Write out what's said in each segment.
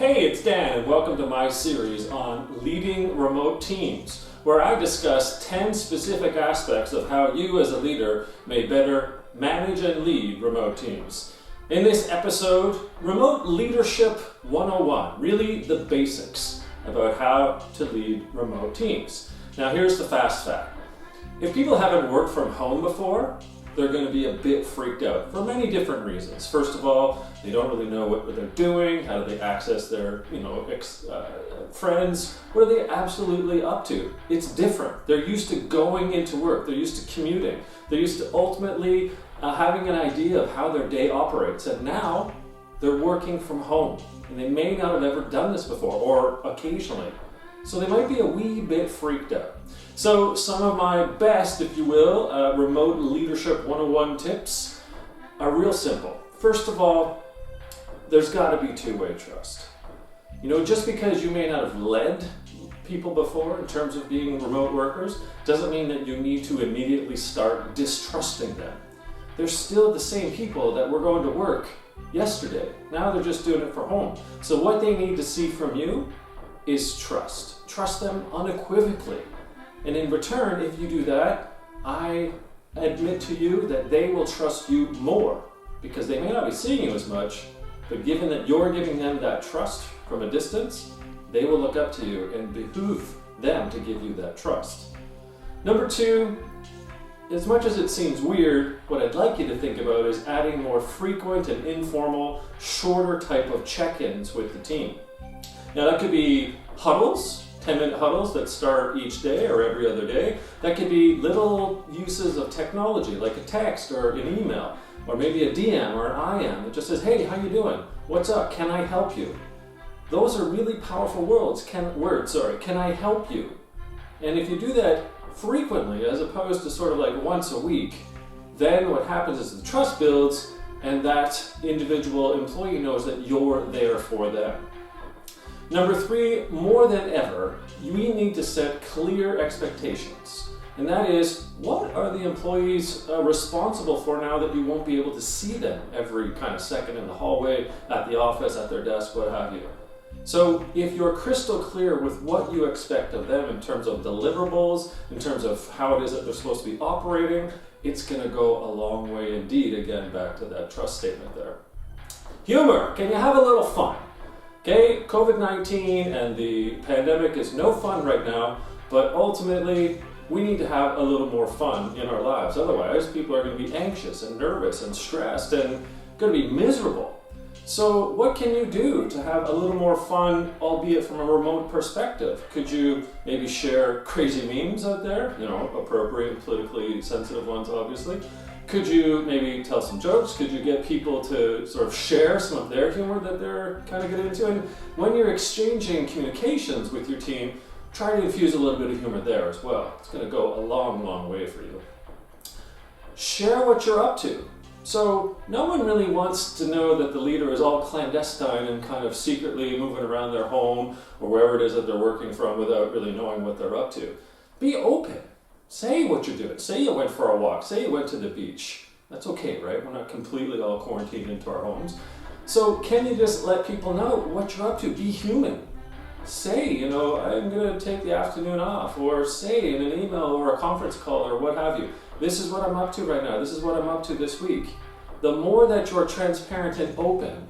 Hey, it's Dan, and welcome to my series on leading remote teams, where I discuss 10 specific aspects of how you as a leader may better manage and lead remote teams. In this episode, Remote Leadership 101, really the basics about how to lead remote teams. Now here's the fast fact. If people haven't worked from home before, they're going to be a bit freaked out for many different reasons. First of all, they don't really know what they're doing. How do they access their, friends? What are they absolutely up to? It's different. They're used to going into work. They're used to commuting. They're used to ultimately having an idea of how their day operates. And now they're working from home. And they may not have ever done this before, or occasionally. So they might be a wee bit freaked out. So some of my best, if you will, remote leadership 101 tips are real simple. First of all, there's got to be two-way trust. Just because you may not have led people before in terms of being remote workers doesn't mean that you need to immediately start distrusting them. They're still the same people that were going to work yesterday. Now they're just doing it from home. So what they need to see from you is trust. Trust them unequivocally. And in return, if you do that, I admit to you that they will trust you more because they may not be seeing you as much, but given that you're giving them that trust from a distance, they will look up to you and behoove them to give you that trust. Number two, as much as it seems weird, what I'd like you to think about is adding more frequent and informal, shorter type of check-ins with the team. Now that could be huddles, 10-minute huddles that start each day or every other day. That could be little uses of technology like a text or an email, or maybe a DM or an IM that just says, hey, how you doing? What's up? Can I help you? Those are really powerful words. Can I help you? And if you do that frequently as opposed to sort of like once a week, then what happens is the trust builds and that individual employee knows that you're there for them. Number three, more than ever, we need to set clear expectations. And that is, what are the employees responsible for now that you won't be able to see them every kind of second in the hallway, at the office, at their desk, what have you. So if you're crystal clear with what you expect of them in terms of deliverables, in terms of how it is that they're supposed to be operating, it's going to go a long way indeed, again, back to that trust statement there. Humor, can you have a little fun? Okay, COVID-19 and the pandemic is no fun right now, but ultimately we need to have a little more fun in our lives. Otherwise, people are going to be anxious and nervous and stressed and going to be miserable. So what can you do to have a little more fun, albeit from a remote perspective? Could you maybe share crazy memes out there? Appropriate and politically sensitive ones, obviously. Could you maybe tell some jokes? Could you get people to sort of share some of their humor that they're kind of getting into? And when you're exchanging communications with your team, try to infuse a little bit of humor there as well. It's going to go a long, long way for you. Share what you're up to. So no one really wants to know that the leader is all clandestine and kind of secretly moving around their home or wherever it is that they're working from without really knowing what they're up to. Be open. Say what you're doing. Say you went for a walk. Say you went to the beach. That's okay, right? We're not completely all quarantined into our homes. So can you just let people know what you're up to? Be human. Say, I'm going to take the afternoon off. Or say in an email or a conference call or what have you, this is what I'm up to right now. This is what I'm up to this week. The more that you're transparent and open,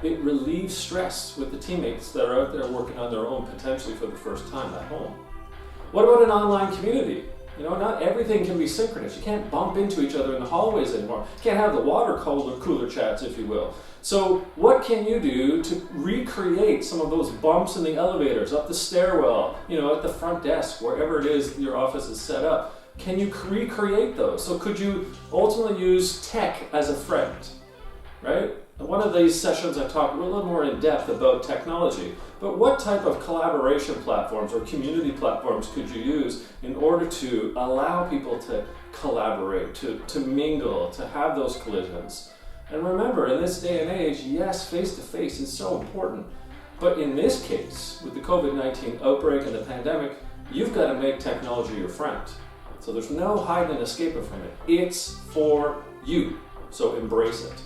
it relieves stress with the teammates that are out there working on their own potentially for the first time at home. What about an online community? Not everything can be synchronous. You can't bump into each other in the hallways anymore. You can't have the water cooler chats, if you will. So what can you do to recreate some of those bumps in the elevators, up the stairwell, at the front desk, wherever it is your office is set up? Can you recreate those? So could you ultimately use tech as a friend, right? In one of these sessions I talk a little more in depth about technology, but what type of collaboration platforms or community platforms could you use in order to allow people to collaborate, to mingle, to have those collisions? And remember, in this day and age, yes, face-to-face is so important, but in this case, with the COVID-19 outbreak and the pandemic, you've got to make technology your friend. So there's no hiding and escaping from it. It's for you, so embrace it.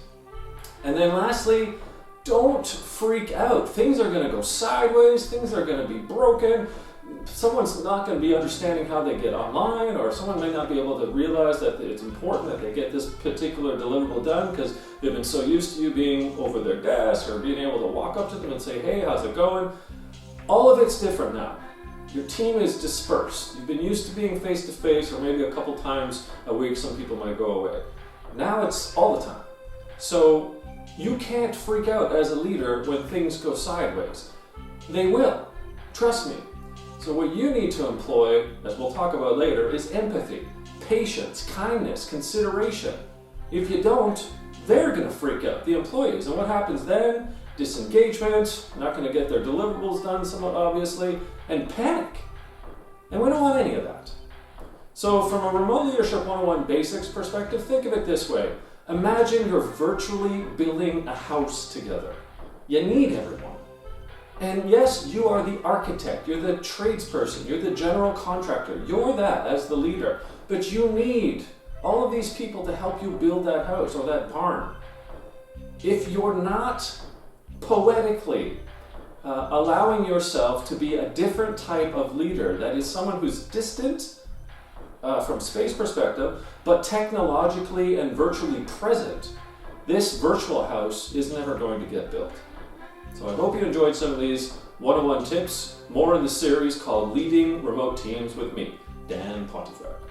And then lastly, don't freak out. Things are going to go sideways, things are going to be broken. Someone's not going to be understanding how they get online, or someone may not be able to realize that it's important that they get this particular deliverable done because they've been so used to you being over their desk or being able to walk up to them and say, hey, how's it going? All of it's different now. Your team is dispersed. You've been used to being face-to-face, or maybe a couple times a week some people might go away. Now it's all the time. So you can't freak out as a leader when things go sideways. They will. Trust me. So what you need to employ, as we'll talk about later, is empathy, patience, kindness, consideration. If you don't, they're going to freak out, the employees. And what happens then? Disengagement, not going to get their deliverables done somewhat obviously, and panic. And we don't want any of that. So from a Remote Leadership 101 Basics perspective, think of it this way. Imagine you're virtually building a house together. You need everyone. And yes, you are the architect, you're the tradesperson, you're the general contractor, you're that as the leader. But you need all of these people to help you build that house or that barn. If you're not poetically allowing yourself to be a different type of leader, that is someone who's distant from space perspective, but technologically and virtually present, this virtual house is never going to get built. So I hope you enjoyed some of these 101 tips, more in the series called Leading Remote Teams with me, Dan Pontefract.